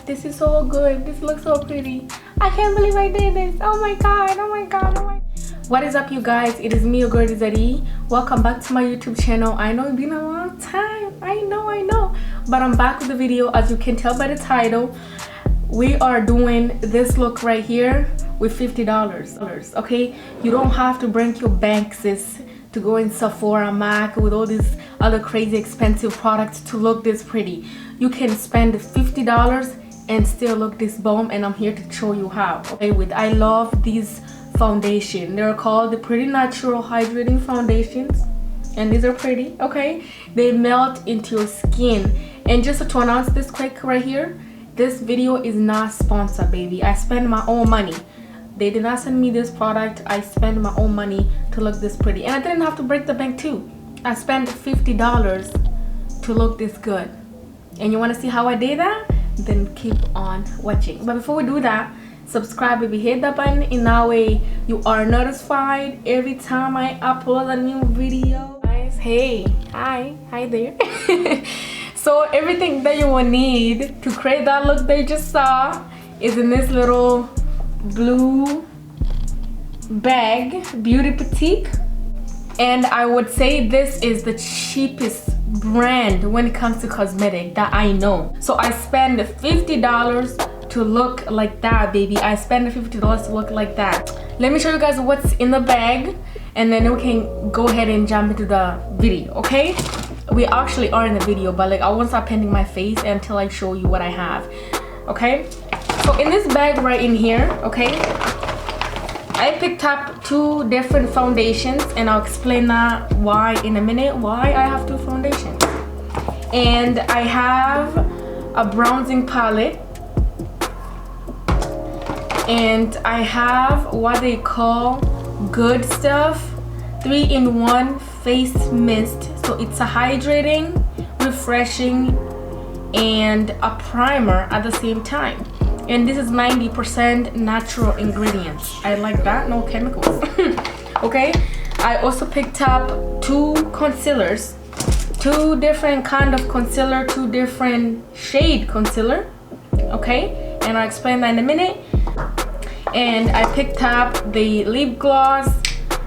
This is so good. This looks so pretty. I can't believe I did this. Oh my god, oh my god, oh my. What is up, you guys? It is me, your girl Dizari. Welcome back to my YouTube channel. I know it's been a long time. I know. But I'm back with the video. As you can tell by the title, we are doing this look right here with $50. Okay? You don't have to bring your bank, sis, to go in Sephora, MAC, with all these other crazy expensive products to look this pretty. You can spend $50 and still look this bomb, and I'm here to show you how. Okay, I love these foundation. They're called the Pretty Natural Hydrating Foundations, and these are pretty. Okay, they melt into your skin. And just to announce this quick right here, this video is not sponsored, baby. I spend my own money. They did not send me this product. I spend my own money to look this pretty, and I didn't have to break the bank too. I spent $50 to look this good. And you want to see how I did that? Then keep on watching. But before we do that, subscribe, baby. Hit that button, in that way you are notified every time I upload a new video. Guys, hey, hi there. So everything that you will need to create that look that you just saw is in this little blue bag, Beauty Boutique. And I would say this is the cheapest brand when it comes to cosmetic that I know. So I spend $50 to look like that, baby. I spend $50 to look like that. Let me show you guys what's in the bag, and then we can go ahead and jump into the video. Okay, we actually are in the video, but like I won't stop painting my face until I show you what I have. Okay, so in this bag right in here, okay, I picked up two different foundations, and I'll explain that why in a minute, why I have two foundations. And I have a bronzing palette, and I have what they call Good Stuff 3-in-1 face mist. So it's a hydrating, refreshing, and a primer at the same time. And this is 90% natural ingredients. I like that, no chemicals. Okay, I also picked up two concealers, two different kind of concealer, two different shade concealer. Okay, and I'll explain that in a minute. And I picked up the lip gloss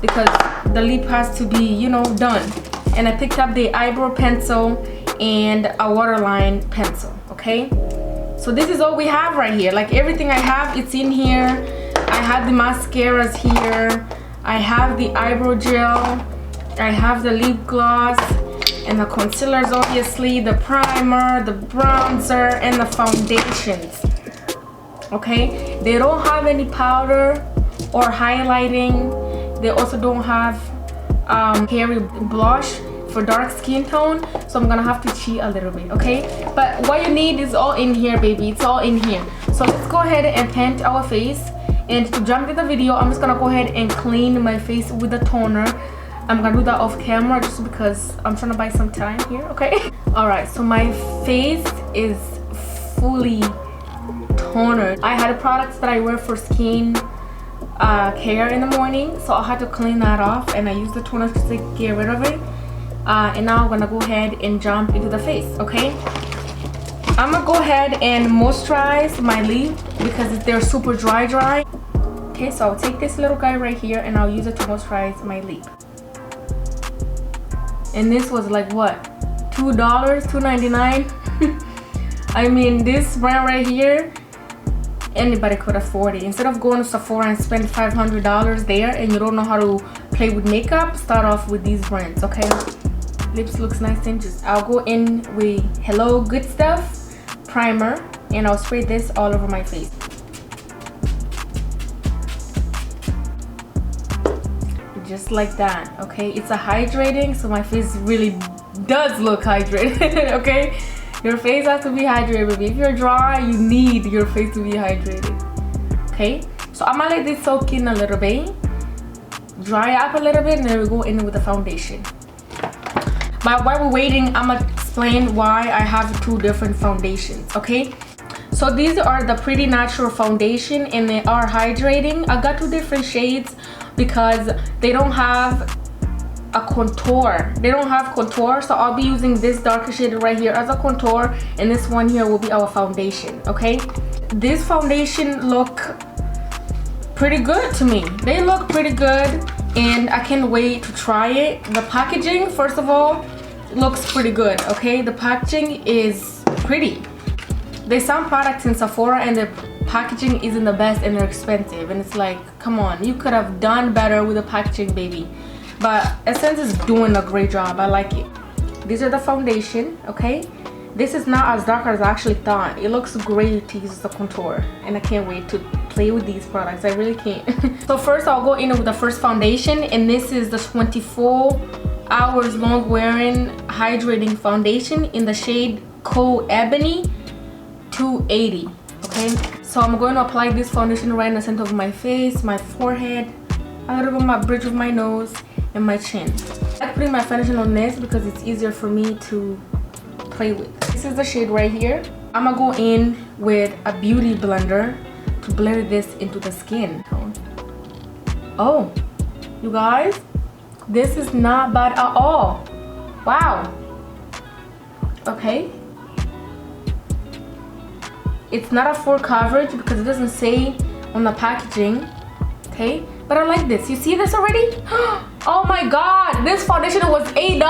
because the lip has to be, you know, done. And I picked up the eyebrow pencil and a waterline pencil. Okay, so this is all we have right here. Like everything I have, it's in here. I have the mascaras here. I have the eyebrow gel. I have the lip gloss and the concealers, obviously, the primer, the bronzer, and the foundations. Okay, they don't have any powder or highlighting. They also don't have hairy blush for dark skin tone, so I'm gonna have to cheat a little bit. Okay, but what you need is all in here, baby. It's all in here. So let's go ahead and paint our face. And to jump into the video, I'm just gonna go ahead and clean my face with the toner. I'm gonna do that off camera just because I'm trying to buy some time here. Okay, all right, so my face is fully tonered. I had products that I wear for skin care in the morning, so I had to clean that off, and I used the toner to get rid of it. And now I'm gonna go ahead and jump into the face. Okay, I'm gonna go ahead and moisturize my lip because they're super dry. Okay, so I'll take this little guy right here and I'll use it to moisturize my lip. And this was like what, $2, $2.99. I mean, this brand right here, anybody could afford it. Instead of going to Sephora and spend $500 there and you don't know how to play with makeup, start off with these brands. Okay, lips looks nice and just, I'll go in with Hello Good Stuff primer, and I'll spray this all over my face. Just like that. Okay, it's a hydrating, so my face really does look hydrated. Okay, your face has to be hydrated, baby. If you're dry, you need your face to be hydrated. Okay, so I'm gonna let this soak in a little bit, dry up a little bit, and then we go in with the foundation. But while we're waiting, I'm gonna explain why I have two different foundations. Okay, so these are the Pretty Natural foundation, and they are hydrating. I got two different shades because they don't have a contour. They don't have contour, so I'll be using this darker shade right here as a contour, and this one here will be our foundation. Okay, this foundation look pretty good to me. They look pretty good, and I can't wait to try it. The packaging, first of all, looks pretty good. Okay, the packaging is pretty. There's some products in Sephora and the packaging isn't the best and they're expensive, and it's like, come on, you could have done better with the packaging, baby. But Essence is doing a great job. I like it. These are the foundation. Okay, this is not as dark as I actually thought. It looks great to use as a contour, and I can't wait to play with these products. I really can't. So first I'll go in with the first foundation, and this is the 24 hours long wearing hydrating foundation in the shade Coal Ebony 280. Okay, so I'm going to apply this foundation right in the center of my face, my forehead, a little bit on my bridge of my nose, and my chin. I'm putting my foundation on this because it's easier for me to play with. This is the shade right here. I'm gonna go in with a beauty blender to blend this into the skin. Oh, you guys, this is not bad at all. Wow. Okay, it's not a full coverage because it doesn't say on the packaging. Okay, but I like this. You see this already? Oh my god, this foundation was $8.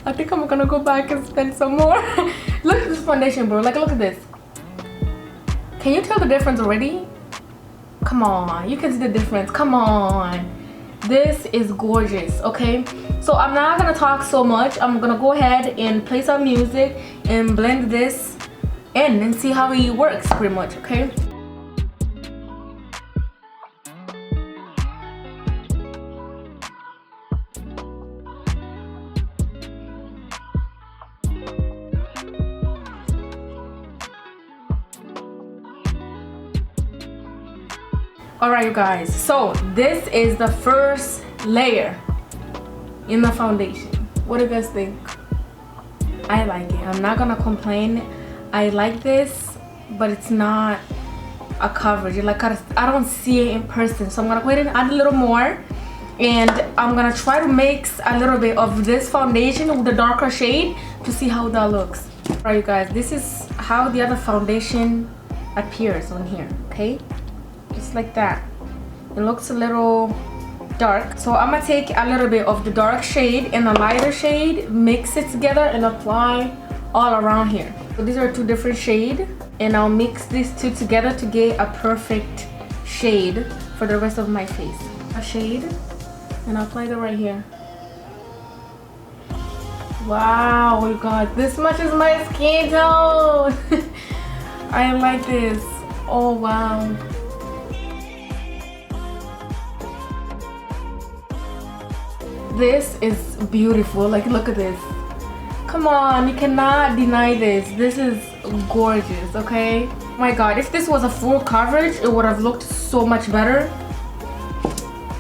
I think I'm gonna go back and spend some more. Look at this foundation, bro. Like, look at this. Can you tell the difference already? Come on, you can see the difference. Come on, this is gorgeous. Okay, so I'm not gonna talk so much. I'm gonna go ahead and play some music and blend this in and see how it works, pretty much. Okay, alright you guys, so this is the first layer in the foundation. What do you guys think? I like it. I'm not gonna complain. I like this, but it's not a coverage. Like, I don't see it in person, so I'm gonna go ahead and add a little more, and I'm gonna try to mix a little bit of this foundation with the darker shade to see how that looks. Alright you guys, this is how the other foundation appears on here. Okay, just like that. It looks a little dark, so I'm gonna take a little bit of the dark shade and the lighter shade, mix it together and apply all around here. So these are two different shades, and I'll mix these two together to get a perfect shade for the rest of my face. A shade, and I'll apply it right here. Wow, you guys, this matches my skin tone. I like this. Oh wow. This is beautiful. Like, look at this. Come on, you cannot deny this. This is gorgeous. Okay, oh my god, if this was a full coverage it would have looked so much better,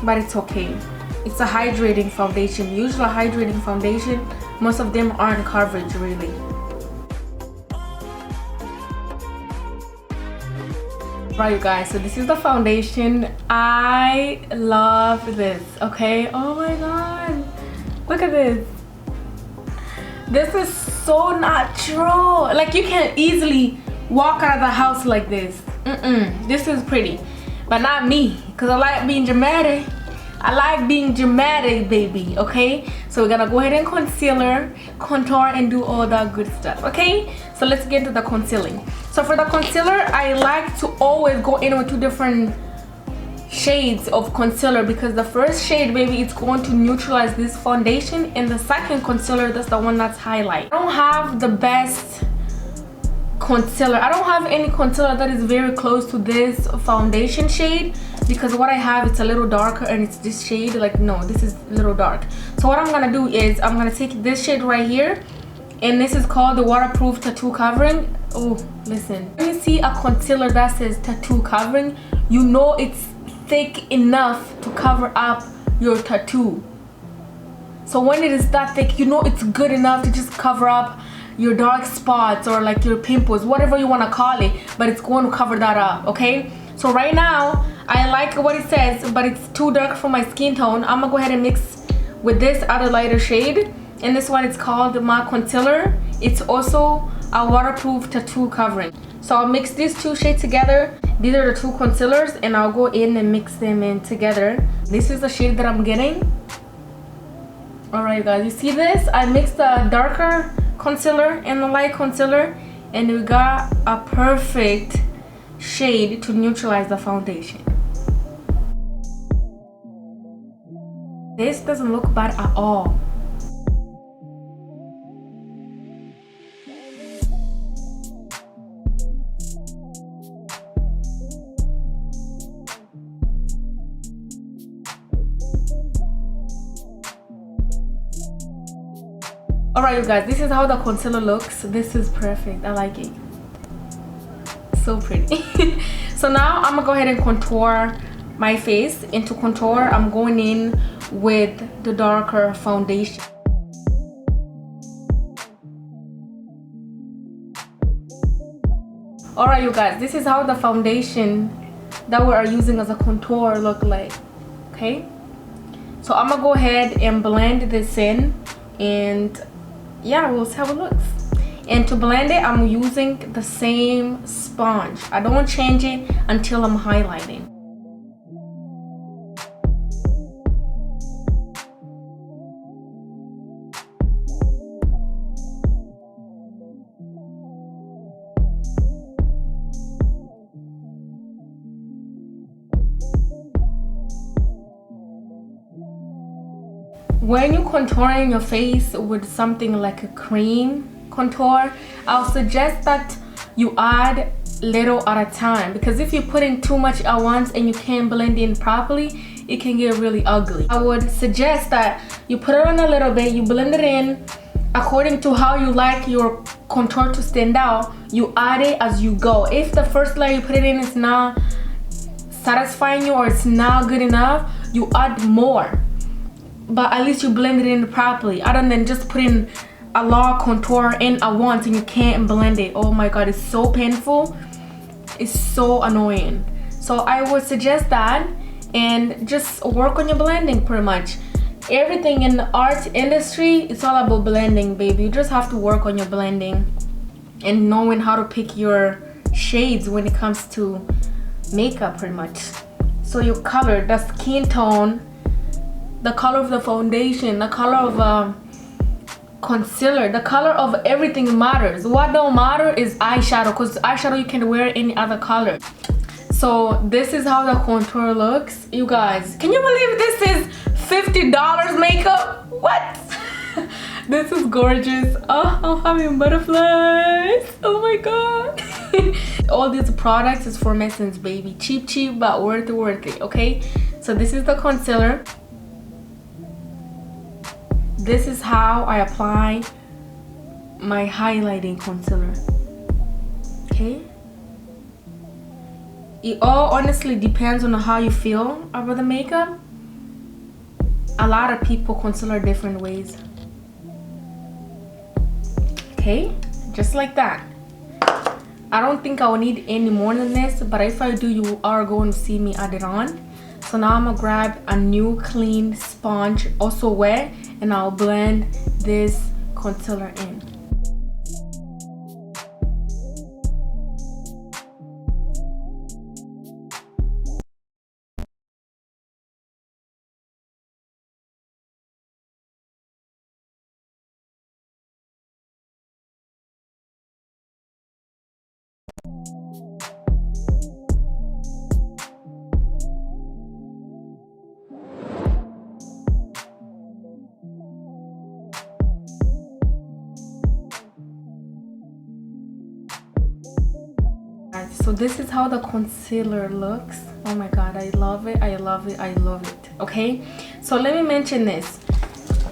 but it's okay. It's a hydrating foundation. Usually a hydrating foundation, most of them aren't coverage really. Right you guys, so this is the foundation. I love this. Okay, oh my god, look at this. This is so natural. Like, you can easily walk out of the house like this. This is pretty, but not me, because I like being dramatic. I like being dramatic, baby. Okay, so we're gonna go ahead and contour and do all that good stuff. Okay, so let's get into the concealing. So for the concealer, I like to always go in with two different shades of concealer, because the first shade, baby, it's going to neutralize this foundation, and the second concealer, that's the one that's highlight. I don't have the best concealer. I don't have any concealer that is very close to this foundation shade, because what I have, it's a little darker and it's this shade. Like, no, this is a little dark. So what I'm gonna do is I'm gonna take this shade right here, and this is called the waterproof tattoo covering. Oh, listen, when you see a concealer that says tattoo covering, you know it's thick enough to cover up your tattoo. So when it is that thick, you know it's good enough to just cover up your dark spots or like your pimples, whatever you want to call it, but it's going to cover that up. Okay, so right now I like what it says, but it's too dark for my skin tone. I'm gonna go ahead and mix with this other lighter shade, and this one is called My Concealer. It's also a waterproof tattoo covering. So I'll mix these two shades together. These are the two concealers, and I'll go in and mix them in together. This is the shade that I'm getting. Alright guys, you see this? I mixed the darker concealer and the light concealer, and we got a perfect shade to neutralize the foundation. This doesn't look bad at all. Alright you guys, this is how the concealer looks. This is perfect. I like it. So pretty. So now I'm gonna go ahead and contour my face. And to contour, I'm going in with the darker foundation. Alright you guys, this is how the foundation that we are using as a contour look like. Okay, so I'm gonna go ahead and blend this in, and yeah, we'll see how it looks. And to blend it, I'm using the same sponge. I don't change it until I'm highlighting. When you're contouring your face with something like a cream contour, I'll suggest that you add little at a time, because if you put in too much at once and you can't blend in properly, it can get really ugly. I would suggest that you put it on a little bit, you blend it in according to how you like your contour to stand out. You add it as you go. If the first layer you put it in is not satisfying you or it's not good enough, you add more. But at least you blend it in properly, other than just putting a lot of contour in at once and you can't blend it. Oh my god, it's so painful. It's so annoying. So I would suggest that, and just work on your blending pretty much. Everything in the art industry, it's all about blending, baby. You just have to work on your blending and knowing how to pick your shades when it comes to makeup pretty much. So your color, the skin tone, the color of the foundation, the color of concealer, the color of everything matters. What don't matter is eyeshadow, because eyeshadow you can wear any other color. So this is how the contour looks. You guys, can you believe this is $50 makeup? What? This is gorgeous. Oh, I'm having butterflies. Oh my god. All these products is from Essence, baby. Cheap, but worth it, okay? So this is the concealer. This is how I apply my highlighting concealer. Okay? It all honestly depends on how you feel about the makeup. A lot of people concealer different ways. Okay? Just like that. I don't think I will need any more than this, but if I do, you are going to see me add it on. So now I'm gonna grab a new clean sponge, also wet, and I'll blend this concealer in. So this is how the concealer looks. Oh my god, I love it. Okay, so let me mention this.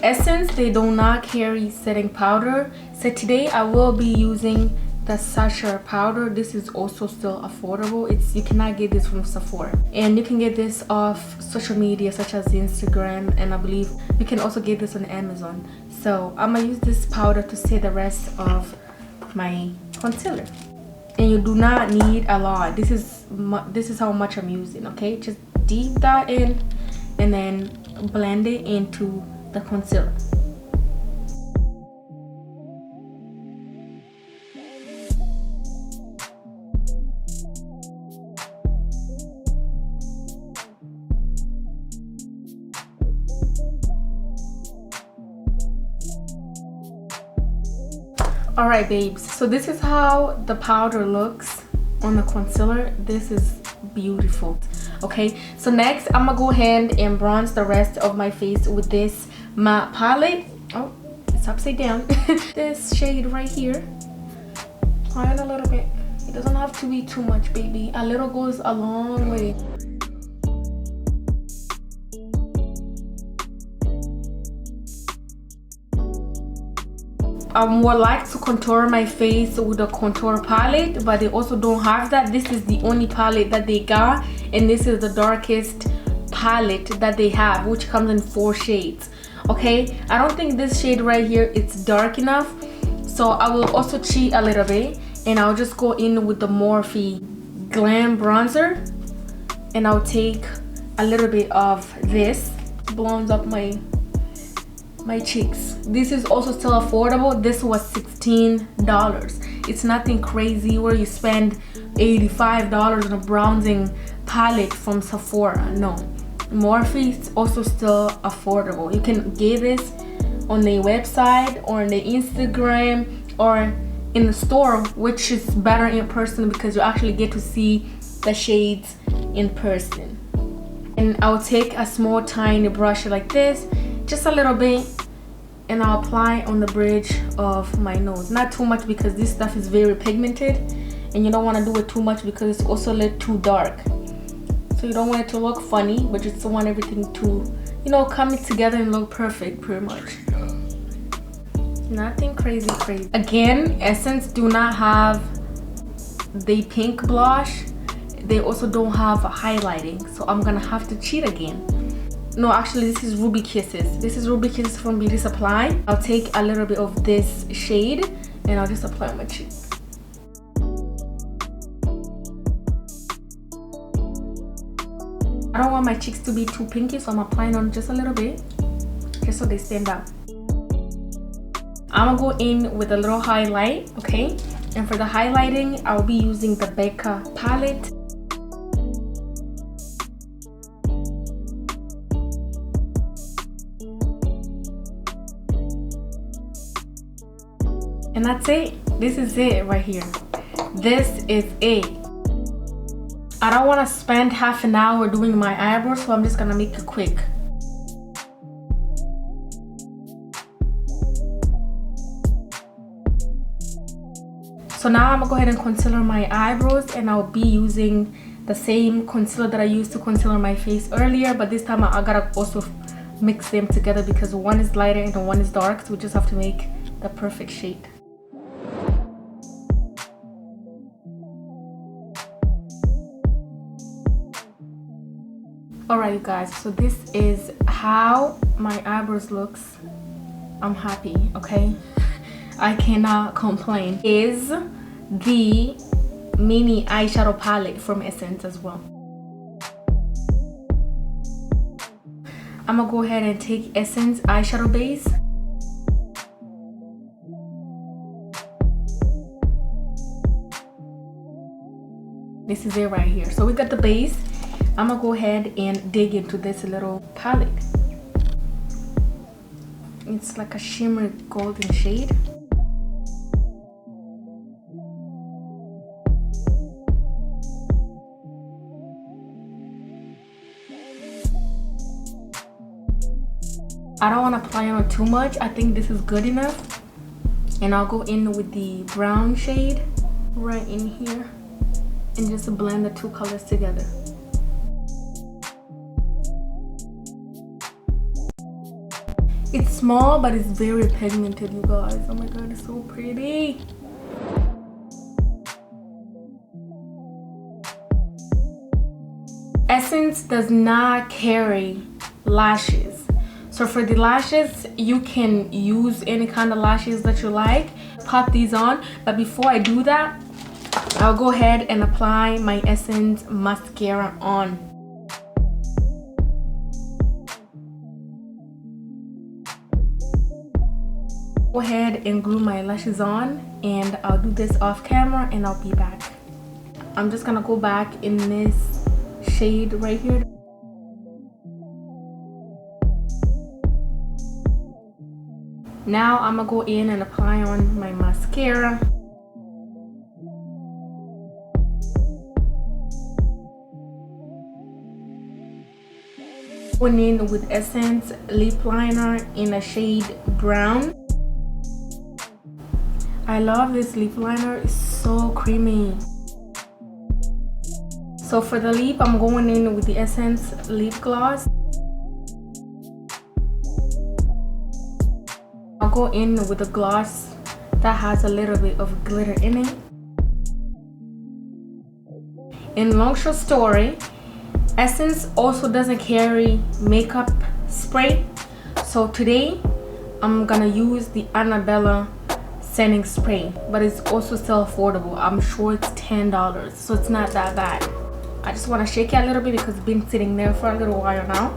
Essence, they do not carry setting powder, so today I will be using the Sacha powder. This is also still affordable. You cannot get this from Sephora, and you can get this off social media such as Instagram, and I believe you can also get this on Amazon. So I'm gonna use this powder to set the rest of my concealer. And you do not need a lot. This is how much I'm using. Okay, just deep that in and then blend it into the concealer. All right, babes, so this is how the powder looks on the concealer. This is beautiful. Okay, so next I'm gonna go ahead and bronze the rest of my face with this matte palette. Oh, it's upside down. This shade right here. Apply it a little bit. It doesn't have to be too much, baby. A little goes a long way. I would like to contour my face with a contour palette, but they also don't have that. This is the only palette that they got, and this is the darkest palette that they have, which comes in 4 shades. Okay, I don't think this shade right here it's dark enough, so I will also cheat a little bit, and I'll just go in with the Morphe Glam Bronzer, and I'll take a little bit of this, blondes up my cheeks. This is also still affordable. This was $16. It's nothing crazy where you spend $85 on a bronzing palette from Sephora. No, Morphe is also still affordable. You can get this on their website or on their Instagram or in the store, which is better in person because you actually get to see the shades in person. And I'll take a small tiny brush like this, just a little bit, and I'll apply on the bridge of my nose. Not too much because this stuff is very pigmented, and you don't want to do it too much because it's also a little too dark. So you don't want it to look funny, but you still want everything to, you know, come together and look perfect, pretty much. Nothing crazy. Again, Essence do not have the pink blush. They also don't have highlighting, so I'm gonna have to cheat again. No, actually this is Ruby Kisses. This is Ruby Kisses from Beauty Supply. I'll take a little bit of this shade and I'll just apply on my cheek. I don't want my cheeks to be too pinky, so I'm applying on just a little bit, just so they stand out. I'm gonna go in with a little highlight, okay? And for the highlighting, I'll be using the Becca palette. And that's it. This is it right here. This is it. I don't want to spend half an hour doing my eyebrows, so I'm just gonna make it quick. So now I'm gonna go ahead and concealer my eyebrows, and I'll be using the same concealer that I used to concealer my face earlier, but this time I gotta also mix them together because one is lighter and one is dark, so we just have to make the perfect shade. Alright, you guys, so this is how my eyebrows looks. I'm happy, okay? I cannot complain. Is the mini eyeshadow palette from Essence as well. I'm gonna go ahead and take Essence eyeshadow base. This is it right here. So we got the base. I'm gonna go ahead and dig into this little palette. It's like a shimmer golden shade. I don't want to apply on too much. I think this is good enough. And I'll go in with the brown shade right in here and just blend the two colors together. It's small, but it's very pigmented, you guys. Oh my god, it's so pretty. Essence does not carry lashes. So for the lashes, you can use any kind of lashes that you like. Pop these on, but before I do that, I'll go ahead and apply my Essence mascara on. Go ahead and glue my lashes on, and I'll do this off camera and I'll be back. I'm just gonna go back in this shade right here. Now I'm gonna go in and apply on my mascara. Going in with Essence lip liner in a shade brown. I love this lip liner, it's so creamy. So for the lip, I'm going in with the Essence lip gloss. I'll go in with a gloss that has a little bit of glitter in it. In long short story, Essence also doesn't carry makeup spray, so today I'm gonna use the Annabella setting spray, but it's also still affordable. I'm sure it's $10, so it's not that bad. I just want to shake it a little bit because it's been sitting there for a little while now.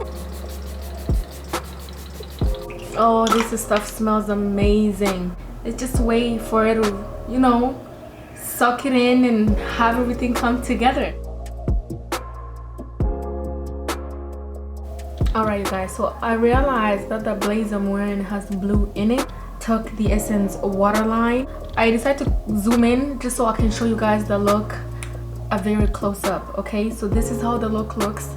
Oh, this stuff smells amazing. It's just a way for it to, you know, suck it in and have everything come together. Alright you guys, so I realized that the blazer I'm wearing has blue in it. Took the Essence waterline. I decided to zoom in just so I can show you guys the look a very close up. Okay, so this is how the look looks.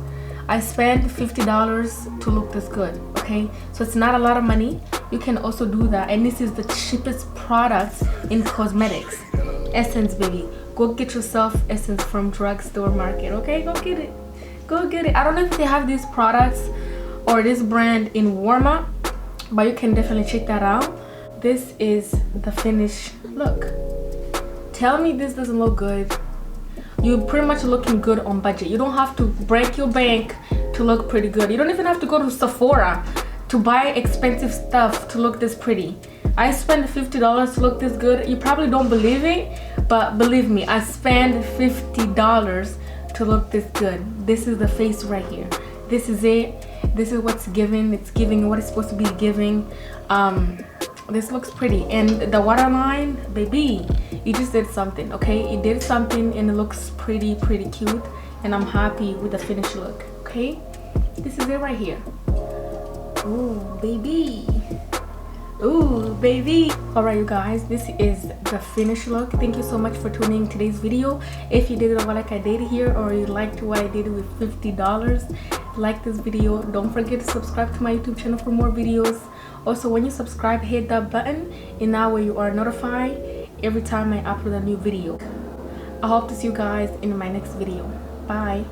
I spent $50 to look this good. Okay, so it's not a lot of money. You can also do that, and this is the cheapest product in cosmetics. Essence, baby. Go get yourself Essence from Drugstore Market. Okay, go get it. Go get it. I don't know if they have these products or this brand in Walmart, but you can definitely check that out. This is the finished look. Tell me this doesn't look good. You're pretty much looking good on budget. You don't have to break your bank to look pretty good. You don't even have to go to Sephora to buy expensive stuff to look this pretty. I spent $50 to look this good. You probably don't believe it, but believe me, I spent $50 to look this good. This is the face right here. This is it. This is what's giving. It's giving what it's supposed to be giving. This looks pretty, and the waterline, baby, you just did something. Okay, you did something and it looks pretty cute, and I'm happy with the finished look. Okay, this is it right here. Ooh baby, ooh baby. All right you guys, this is the finished look. Thank you so much for tuning in today's video. If you did it like I did here, or you liked what I did with $50, like this video. Don't forget to subscribe to my YouTube channel for more videos. Also, when you subscribe, hit that button, and that way you are notified every time I upload a new video. I hope to see you guys in my next video. Bye.